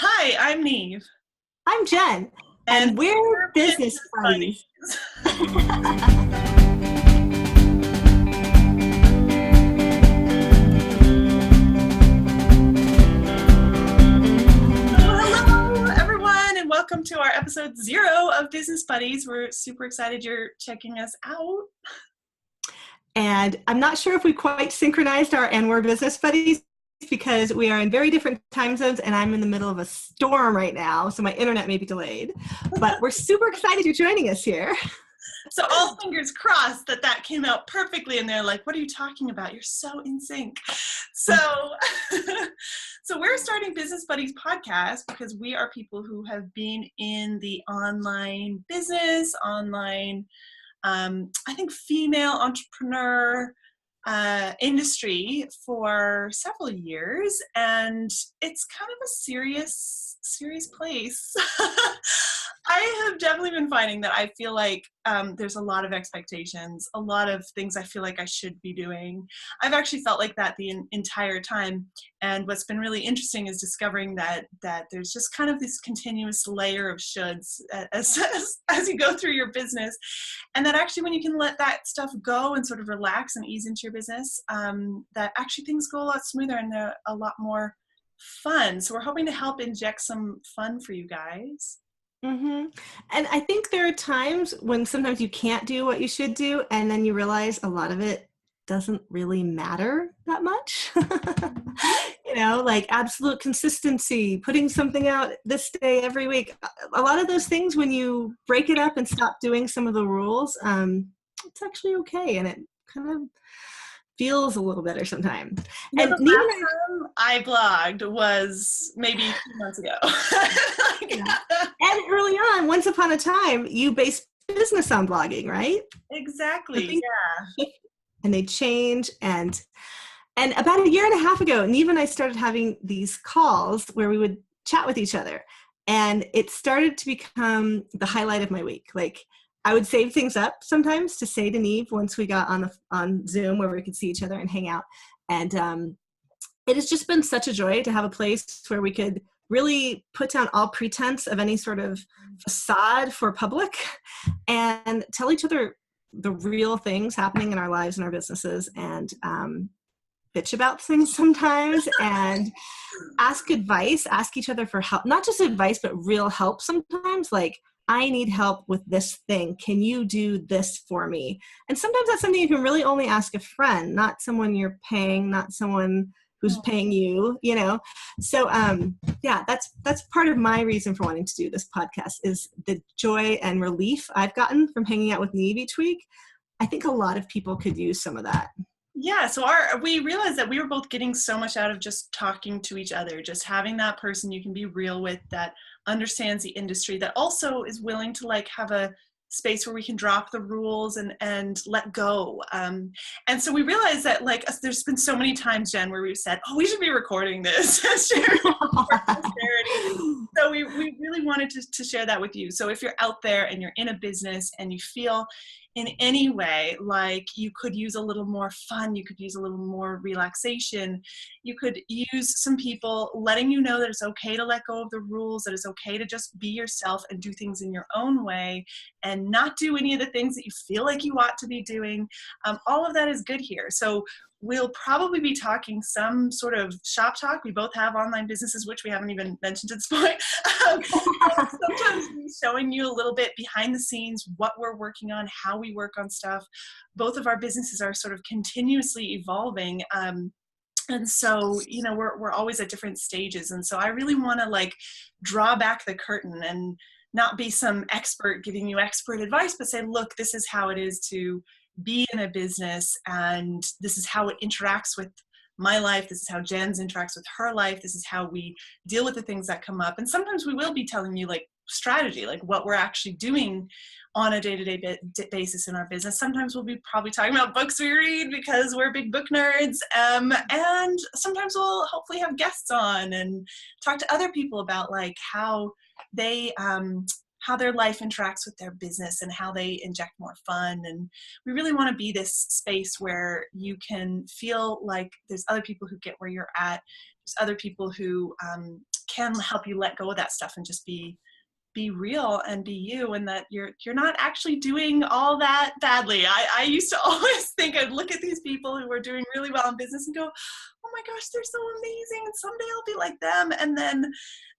Hi, I'm Niamh. I'm Jen, and we're business buddies. Hello, everyone, and welcome to our episode 0 of Business Buddies. We're super excited you're checking us out. And I'm not sure if we quite synchronized our and we're business buddies because we are in very different time zones and I'm in the middle of a storm right now, so my internet may be delayed. But we're super excited you're joining us here. So all fingers crossed that came out perfectly, and they're like, what are you talking about? You're so in sync. So, so we're starting Business Buddies podcast because we are people who have been in the online business, I think female entrepreneur industry for several years, and it's kind of a serious place. I have definitely been finding that I feel like there's a lot of expectations, a lot of things I feel like I should be doing. I've actually felt like that the entire time, and what's been really interesting is discovering that there's just kind of this continuous layer of shoulds as you go through your business, and that actually when you can let that stuff go and sort of relax and ease into your business, that actually things go a lot smoother and they're a lot more fun. So we're hoping to help inject some fun for you guys. Mm-hmm. And I think there are times when sometimes you can't do what you should do, and then you realize a lot of it doesn't really matter that much. Like absolute consistency, putting something out this day every week. A lot of those things, when you break it up and stop doing some of the rules, it's actually okay, and it kind of feels a little better sometimes. And the last time I blogged was maybe 2 months ago. Yeah. And early on, once upon a time, you based business on blogging, right? Exactly. Yeah. And they change. And about a year and a half ago, Niamh and I started having these calls where we would chat with each other. And it started to become the highlight of my week. Like, I would save things up sometimes to say to Niamh once we got on Zoom where we could see each other and hang out. And it has just been such a joy to have a place where we could really put down all pretense of any sort of facade for public and tell each other the real things happening in our lives and our businesses, and bitch about things sometimes and ask each other for help, not just advice, but real help sometimes. Like, I need help with this thing. Can you do this for me? And sometimes that's something you can really only ask a friend, not someone you're paying, not someone who's paying you, So that's part of my reason for wanting to do this podcast, is the joy and relief I've gotten from hanging out with Niamh each week. I think a lot of people could use some of that. Yeah, so we realized that we were both getting so much out of just talking to each other, just having that person you can be real with that understands the industry, that also is willing to have a space where we can drop the rules and let go. And so we realized that there's been so many times, Jen, where we've said, oh, we should be recording this and sharing for posterity. So we really wanted to share that with you. So if you're out there and you're in a business and you feel in any way like you could use a little more fun, you could use a little more relaxation, you could use some people letting you know that it's okay to let go of the rules, that it's okay to just be yourself and do things in your own way and not do any of the things that you feel like you ought to be doing. All of that is good here. So we'll probably be talking some sort of shop talk. We both have online businesses, which we haven't even mentioned at this point. Sometimes we're showing you a little bit behind the scenes, what we're working on, how we work on stuff. Both of our businesses are sort of continuously evolving. And so, we're always at different stages. And so I really want to draw back the curtain and not be some expert giving you expert advice, but say, look, this is how it is to be in a business, and this is how it interacts with my life. This is how Jen's interacts with her life. This is how we deal with the things that come up. And sometimes we will be telling you strategy, what we're actually doing on a day-to-day basis in our business. Sometimes we'll be probably talking about books we read because we're big book nerds. And sometimes we'll hopefully have guests on and talk to other people about how they how their life interacts with their business and how they inject more fun. And we really want to be this space where you can feel like there's other people who get where you're at. There's other people who can help you let go of that stuff and just be real and be you, and that you're not actually doing all that badly. I used to always think, I'd look at these people who were doing really well in business and go, oh my gosh, they're so amazing, and someday I'll be like them. And then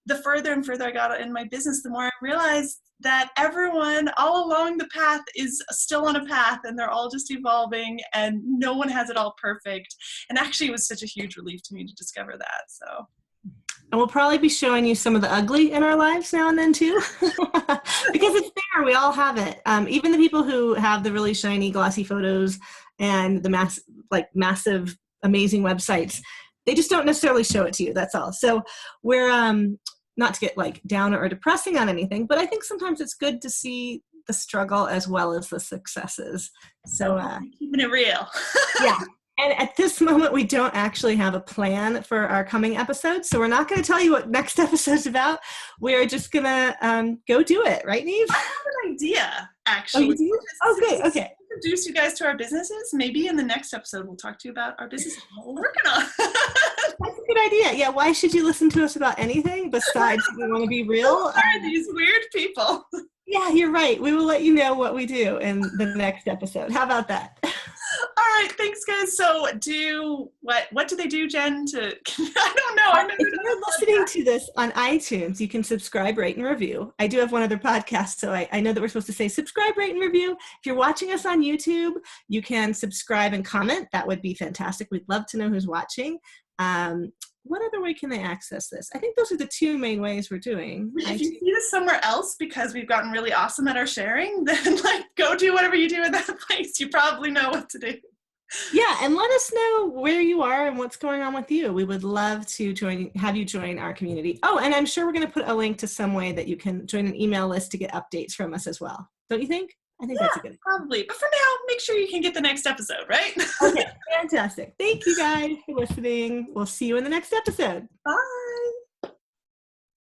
the further and further I got in my business, the more I realized that everyone all along the path is still on a path, and they're all just evolving, and no one has it all perfect. And actually, it was such a huge relief to me to discover that. So. And we'll probably be showing you some of the ugly in our lives now and then too, because it's there. We all have it. Even the people who have the really shiny, glossy photos and the massive, amazing websites, they just don't necessarily show it to you. That's all. So we're not to get like down or depressing on anything, but I think sometimes it's good to see the struggle as well as the successes. So keeping it real. Yeah. And at this moment, we don't actually have a plan for our coming episodes, so we're not going to tell you what next episode's about. We're just going to go do it, right, Niamh? I have an idea, actually. Oh, you do? Okay, okay. Introduce you guys to our businesses. Maybe in the next episode, we'll talk to you about our businesses and what we're working on. That's a good idea. Yeah, why should you listen to us about anything besides we want to be real? Are these weird people? Yeah, you're right. We will let you know what we do in the next episode. How about that? All right, thanks, guys. So what do they do, Jen? I don't know. If you're listening to this on iTunes, you can subscribe, rate, and review. I do have one other podcast, so I know that we're supposed to say subscribe, rate, and review. If you're watching us on YouTube, you can subscribe and comment. That would be fantastic. We'd love to know who's watching. What other way can they access this? I think those are the two main ways we're doing. If you see this somewhere else because we've gotten really awesome at our sharing, then go do whatever you do in that place. You probably know what to do. Yeah, and let us know where you are and what's going on with you. We would love to have you join our community. Oh, and I'm sure we're going to put a link to some way that you can join an email list to get updates from us as well. Don't you think? I think that's a good idea. Probably. But for now, make sure you can get the next episode, right? Okay, fantastic. Thank you guys for listening. We'll see you in the next episode. Bye.